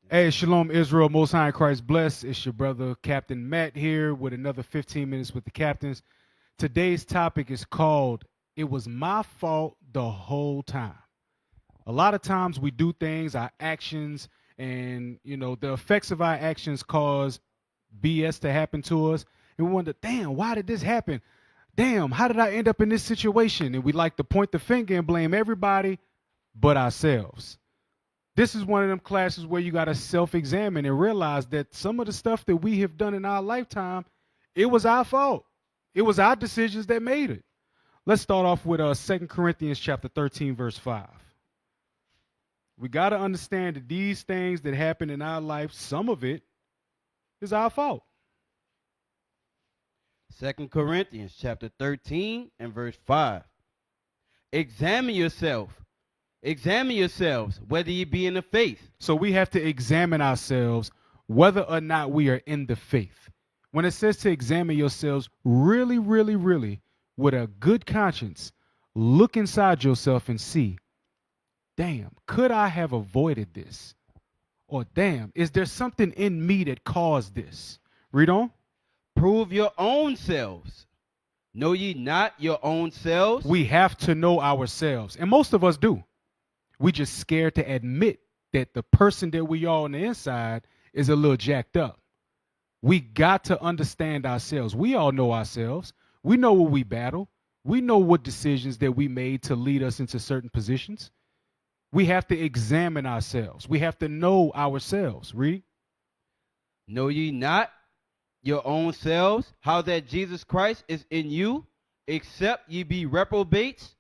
Hey, Shalom Israel, Most High in Christ bless. It's your brother Captain Matt here with another 15 minutes with the captains. Today's topic is called "It Was My Fault the Whole Time." A lot of times we do things, our actions, and the effects of our actions cause BS to happen to us, and we wonder, damn, why did this happen? Damn, how did I end up in this situation? And we like to point the finger and blame everybody but ourselves. This is one of them classes where you got to self-examine and realize that some of the stuff that we have done in our lifetime, it was our fault. It was our decisions that made it. Let's start off with 2 Corinthians chapter 13, verse 5. We got to understand that these things that happen in our life, some of it is our fault. 2 Corinthians chapter 13 and verse 5. Examine yourselves, whether ye be in the faith. So we have to examine ourselves whether or not we are in the faith. When it says to examine yourselves, really, really, really, with a good conscience, look inside yourself and see, damn, could I have avoided this? Or damn, is there something in me that caused this? Read on. Prove your own selves. Know ye not your own selves? We have to know ourselves, and most of us do. We just scared to admit that the person that we are on the inside is a little jacked up. We got to understand ourselves. We all know ourselves. We know what we battle. We know what decisions that we made to lead us into certain positions. We have to examine ourselves. We have to know ourselves. Read. Know ye not your own selves, how that Jesus Christ is in you, except ye be reprobates?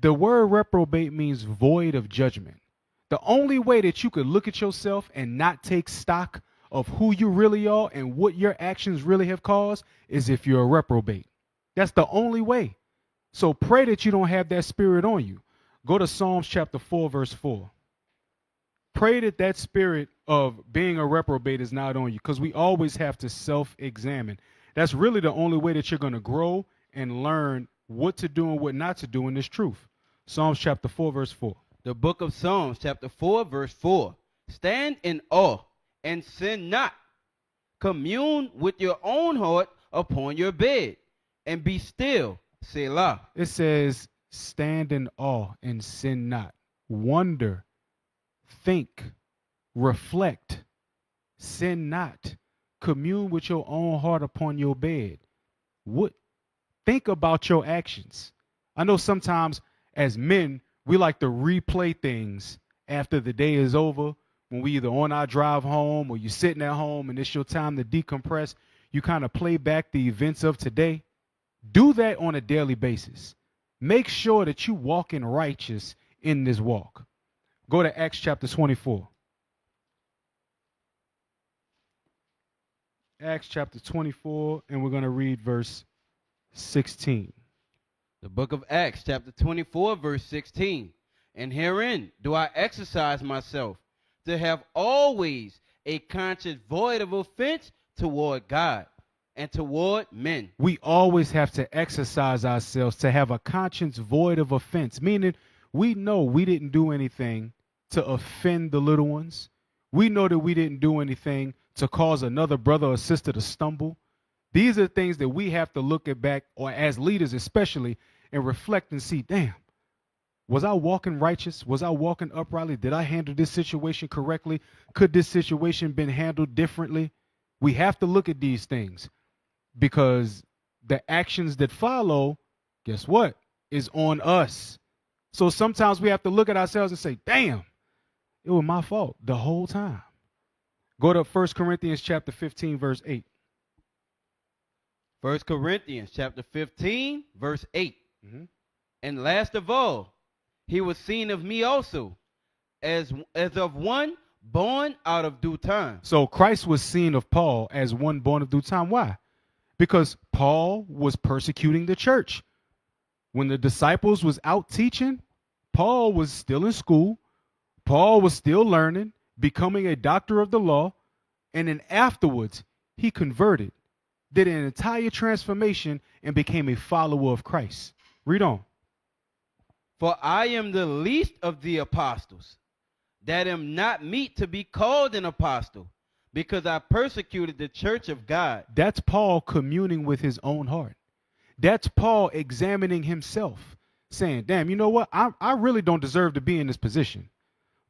The word reprobate means void of judgment. The only way that you could look at yourself and not take stock of who you really are and what your actions really have caused is if you're a reprobate. That's the only way. So pray that you don't have that spirit on you. Go to Psalms chapter 4, verse 4. Pray that that spirit of being a reprobate is not on you, because we always have to self-examine. That's really the only way that you're going to grow and learn what to do and what not to do in this truth. Psalms chapter 4, verse 4. The book of Psalms chapter 4, verse 4. Stand in awe and sin not. Commune with your own heart upon your bed, and be still. Selah. It says, stand in awe and sin not. Wonder, think, reflect, sin not. Commune with your own heart upon your bed. What? Think about your actions. I know sometimes as men, we like to replay things after the day is over. When we either on our drive home or you're sitting at home and it's your time to decompress, you kind of play back the events of today. Do that on a daily basis. Make sure that you walk in righteous in this walk. Go to Acts chapter 24. Acts chapter 24, and we're going to read verse 16. The book of Acts chapter 24, verse 16. And herein do I exercise myself to have always a conscience void of offense toward God and toward men. We always have to exercise ourselves to have a conscience void of offense, meaning we know we didn't do anything to offend the little ones. We know that we didn't do anything to cause another brother or sister to stumble. These are things that we have to look at back, or as leaders especially, and reflect and see, damn, was I walking righteous? Was I walking uprightly? Did I handle this situation correctly? Could this situation been handled differently? We have to look at these things, because the actions that follow, guess what, is on us. So sometimes we have to look at ourselves and say, damn, it was my fault the whole time. Go to 1 Corinthians chapter 15, verse 8. 1 Corinthians chapter 15, verse 8. Mm-hmm. And last of all, he was seen of me also, as of one born out of due time. So Christ was seen of Paul as one born of due time. Why? Because Paul was persecuting the church. When the disciples was out teaching, Paul was still in school. Paul was still learning, becoming a doctor of the law. And then afterwards, he converted, did an entire transformation, and became a follower of Christ. Read on. For I am the least of the apostles, that am not meet to be called an apostle, because I persecuted the church of God. That's Paul communing with his own heart. That's Paul examining himself, saying, damn, you know what? I really don't deserve to be in this position.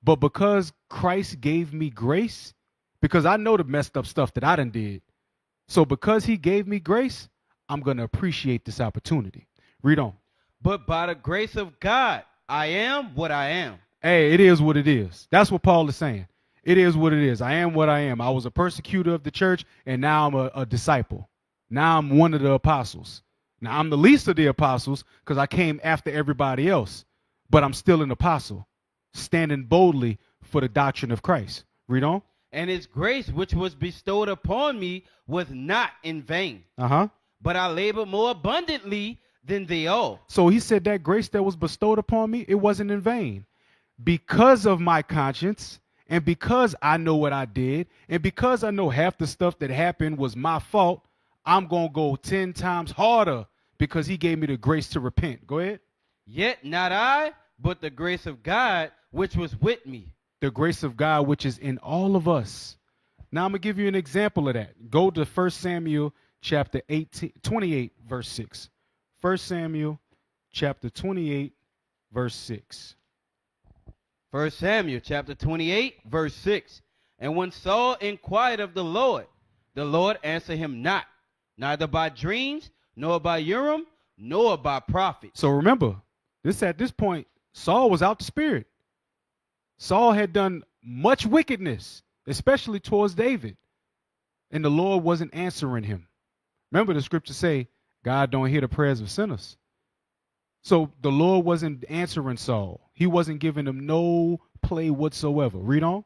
But because Christ gave me grace, because I know the messed up stuff that I done did. So because he gave me grace, I'm going to appreciate this opportunity. Read on. But by the grace of God, I am what I am. Hey, it is what it is. That's what Paul is saying. It is what it is. I am what I am. I was a persecutor of the church, and now I'm a disciple. Now I'm one of the apostles. Now I'm the least of the apostles because I came after everybody else. But I'm still an apostle, standing boldly for the doctrine of Christ. Read on. And his grace which was bestowed upon me was not in vain. But I labored more abundantly than they all. So he said that grace that was bestowed upon me, it wasn't in vain. Because of my conscience, and because I know what I did, and because I know half the stuff that happened was my fault, I'm going to go 10 times harder because he gave me the grace to repent. Go ahead. Yet not I, but the grace of God which was with me. The grace of God which is in all of us. Now I'm going to give you an example of that. Go to 1 Samuel chapter 28, verse 6. 1 Samuel chapter 28, verse 6. 1 Samuel chapter 28, verse 6. And when Saul inquired of the Lord answered him not, neither by dreams, nor by Urim, nor by prophet. So remember, at this point, Saul was out the spirit. Saul had done much wickedness, especially towards David. And the Lord wasn't answering him. Remember the scriptures say, God don't hear the prayers of sinners. So the Lord wasn't answering Saul. He wasn't giving him no play whatsoever. Read on.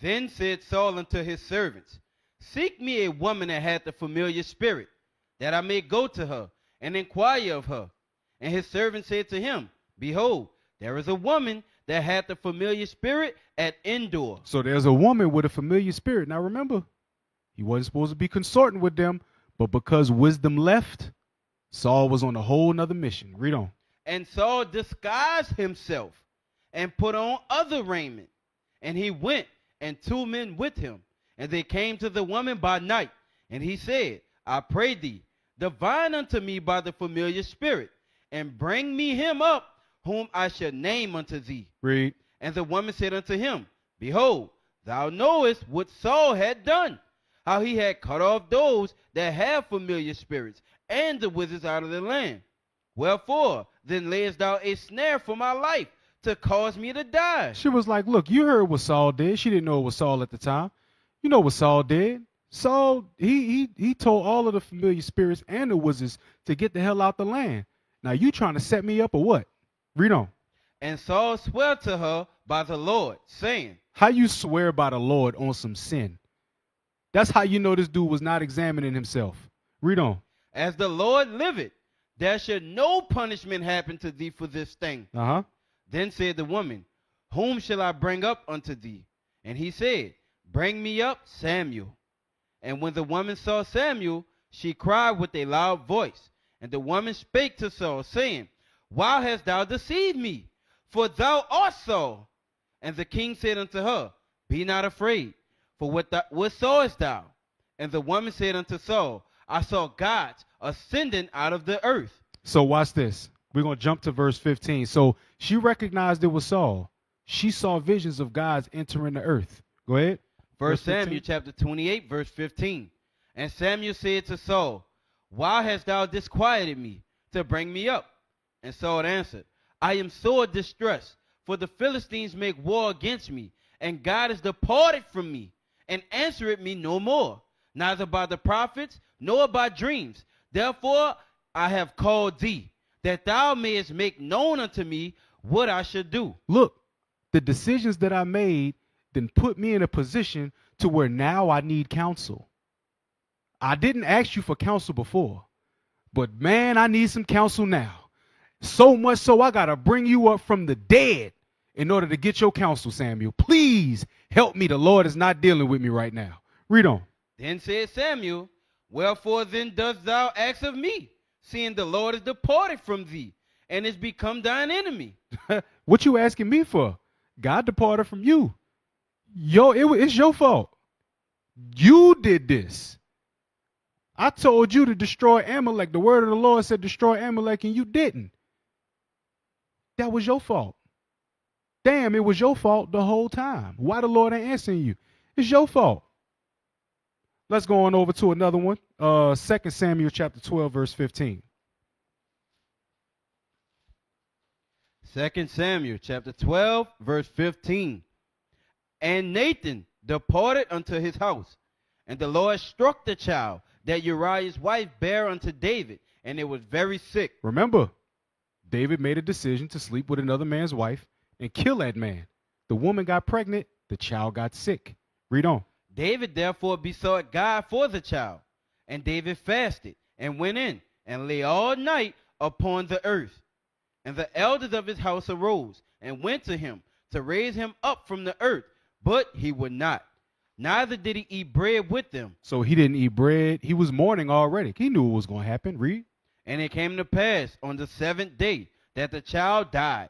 Then said Saul unto his servants, seek me a woman that hath the familiar spirit, that I may go to her and inquire of her. And his servant said to him, behold, there is a woman that hath the familiar spirit at Endor. So there's a woman with a familiar spirit. Now remember, he wasn't supposed to be consorting with them, but because wisdom left, Saul was on a whole nother mission. Read on. And Saul disguised himself and put on other raiment. And he went, and 2 men with him. And they came to the woman by night. And he said, I pray thee, divine unto me by the familiar spirit, and bring me him up, whom I shall name unto thee. Read. And the woman said unto him, behold, thou knowest what Saul had done, how he had cut off those that have familiar spirits, and the wizards out of the land. Wherefore, then layest thou a snare for my life, to cause me to die. She was like, look, you heard what Saul did. She didn't know it was Saul at the time. You know what Saul did. Saul, he told all of the familiar spirits and the wizards to get the hell out the land. Now you trying to set me up or what? Read on. And Saul swore to her by the Lord, saying, how you swear by the Lord on some sin? That's how you know this dude was not examining himself. Read on. as the Lord liveth, there should no punishment happen to thee for this thing. Then said the woman, whom shall I bring up unto thee? And he said, bring me up Samuel. And when the woman saw Samuel, she cried with a loud voice. And the woman spake to Saul, saying, why hast thou deceived me? For thou art Saul. And the king said unto her, be not afraid, for what sawest thou? And the woman said unto Saul, I saw gods ascending out of the earth. So watch this. We're going to jump to verse 15. So she recognized it was Saul. She saw visions of gods entering the earth. Go ahead. 1 Samuel chapter 28, verse 15. And Samuel said to Saul, why hast thou disquieted me to bring me up? And Saul answered, I am sore distressed, for the Philistines make war against me, and God is departed from me, and answereth me no more, neither by the prophets, nor by dreams. Therefore I have called thee, that thou mayest make known unto me what I should do. Look, the decisions that I made then put me in a position to where now I need counsel. I didn't ask you for counsel before, but man, I need some counsel now. So much so I got to bring you up from the dead in order to get your counsel, Samuel. Please help me. The Lord is not dealing with me right now. Read on. Then said Samuel, wherefore then dost thou ask of me, seeing the Lord is departed from thee, and is become thine enemy? What you asking me for? God departed from you. It's your fault. You did this. I told you to destroy Amalek. The word of the Lord said destroy Amalek, and you didn't. That was your fault. Damn, it was your fault the whole time. Why the Lord ain't answering you? It's your fault. Let's go on over to another one. 2 Samuel chapter 12, verse 15. 2 Samuel chapter 12, verse 15. And Nathan departed unto his house, and the Lord struck the child that Uriah's wife bare unto David, and it was very sick. Remember, David made a decision to sleep with another man's wife and kill that man. The woman got pregnant. The child got sick. Read on. David therefore besought God for the child. And David fasted and went in and lay all night upon the earth. And the elders of his house arose and went to him to raise him up from the earth, but he would not. Neither did he eat bread with them. So he didn't eat bread. He was mourning already. He knew what was going to happen. Read. And it came to pass on the 7th day that the child died.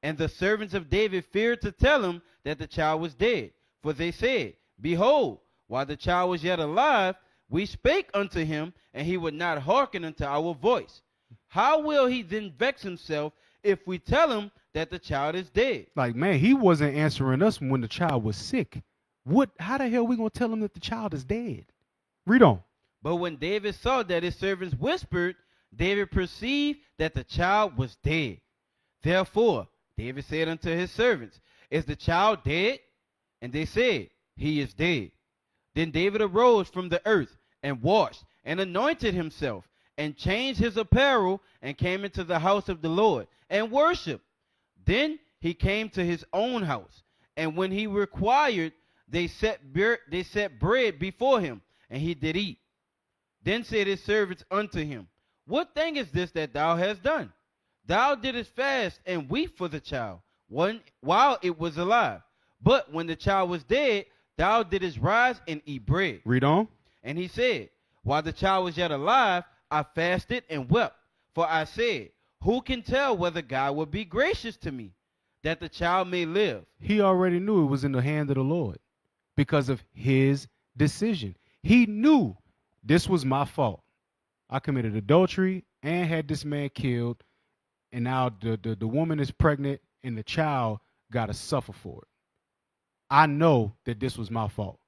And the servants of David feared to tell him that the child was dead. For they said, Behold, while the child was yet alive, we spake unto him, and he would not hearken unto our voice. How will he then vex himself if we tell him that the child is dead? Like, man, he wasn't answering us when the child was sick. How the hell are we going to tell him that the child is dead? Read on. But when David saw that his servants whispered, David perceived that the child was dead. Therefore, David said unto his servants, Is the child dead? And they said, He is dead. Then David arose from the earth and washed and anointed himself and changed his apparel and came into the house of the Lord and worshiped. Then he came to his own house, and when he required, they set bread before him, and he did eat. Then said his servants unto him, What thing is this that thou hast done? Thou didst fast and weep for the child while it was alive. But when the child was dead, thou didst rise and eat bread. Read on. And he said, While the child was yet alive, I fasted and wept. For I said, Who can tell whether God will be gracious to me, that the child may live? He already knew it was in the hand of the Lord because of his decision. He knew this was my fault. I committed adultery and had this man killed. And now the woman is pregnant and the child got to suffer for it. I know that this was my fault.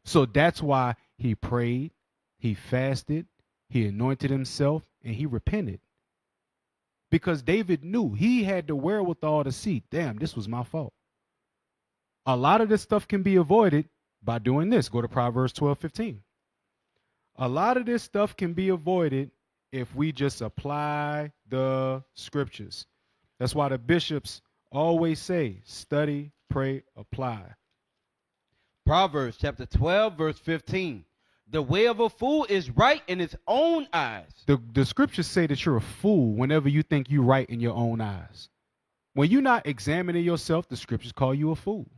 So that's why he prayed, he fasted, he anointed himself, and he repented. Because David knew he had the wherewithal to see, damn, this was my fault. A lot of this stuff can be avoided by doing this. Go to Proverbs 12:15. A lot of this stuff can be avoided if we just apply the scriptures. That's why the bishops always say, study, pray, apply. Proverbs chapter 12, verse 15. The way of a fool is right in his own eyes. The scriptures say that you're a fool whenever you think you're right in your own eyes. When you're not examining yourself, the scriptures call you a fool.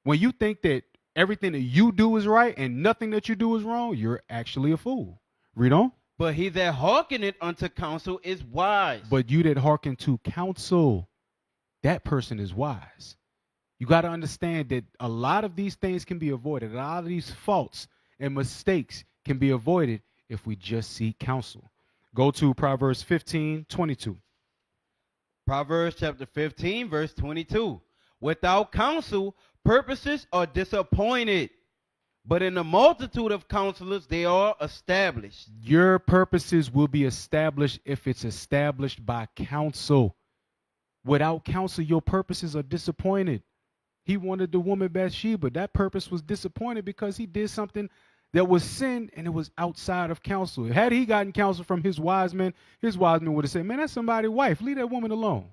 When you think that everything that you do is right and nothing that you do is wrong, you're actually a fool. Read on. But he that hearkeneth unto counsel is wise. But you that hearken to counsel, that person is wise. You got to understand that a lot of these things can be avoided. A lot of these faults and mistakes can be avoided if we just seek counsel. Go to Proverbs 15:22. Proverbs chapter 15, verse 22. Without counsel, purposes are disappointed, but in the multitude of counselors, they are established. Your purposes will be established if it's established by counsel. Without counsel, your purposes are disappointed. He wanted the woman Bathsheba. That purpose was disappointed because he did something that was sin and it was outside of counsel. Had he gotten counsel from his wise men would have said, man, that's somebody's wife. Leave that woman alone.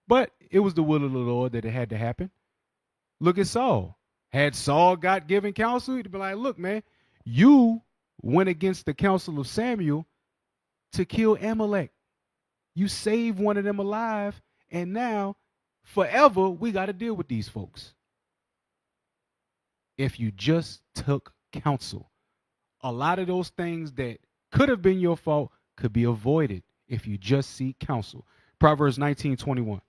But it was the will of the Lord that it had to happen. Look at Saul. Had Saul got given counsel, he'd be like, look, man, you went against the counsel of Samuel to kill Amalek. You saved one of them alive, and now forever we got to deal with these folks. If you just took counsel, a lot of those things that could have been your fault could be avoided if you just seek counsel. Proverbs 19:21.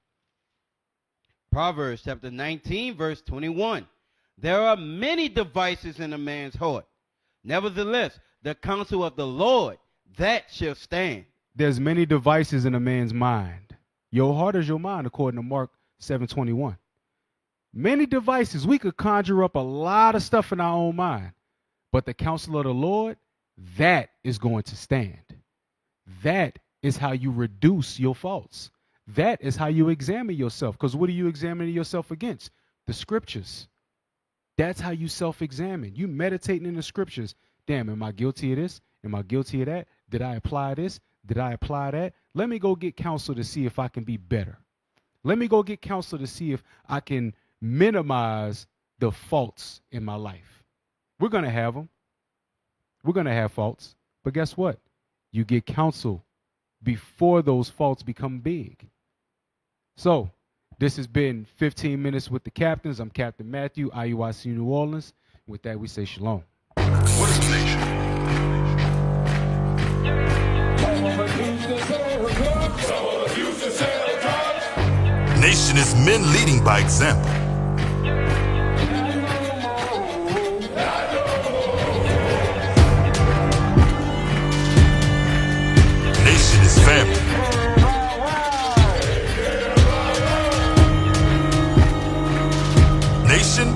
Proverbs chapter 19, verse 21. There are many devices in a man's heart. Nevertheless, the counsel of the Lord, that shall stand. There's many devices in a man's mind. Your heart is your mind, according to Mark 7:21. Many devices. We could conjure up a lot of stuff in our own mind. But the counsel of the Lord, that is going to stand. That is how you reduce your faults. That is how you examine yourself. Because what are you examining yourself against? The scriptures. That's how you self-examine. You meditating in the scriptures. Damn, am I guilty of this? Am I guilty of that? Did I apply this? Did I apply that? Let me go get counsel to see if I can be better. Let me go get counsel to see if I can minimize the faults in my life. We're going to have them. We're going to have faults. But guess what? You get counsel before those faults become big. So, this has been 15 Minutes with the Captains. I'm Captain Matthew, IUIC New Orleans. With that, we say shalom. What is a nation? Nation is men leading by example. Nation is family. Nation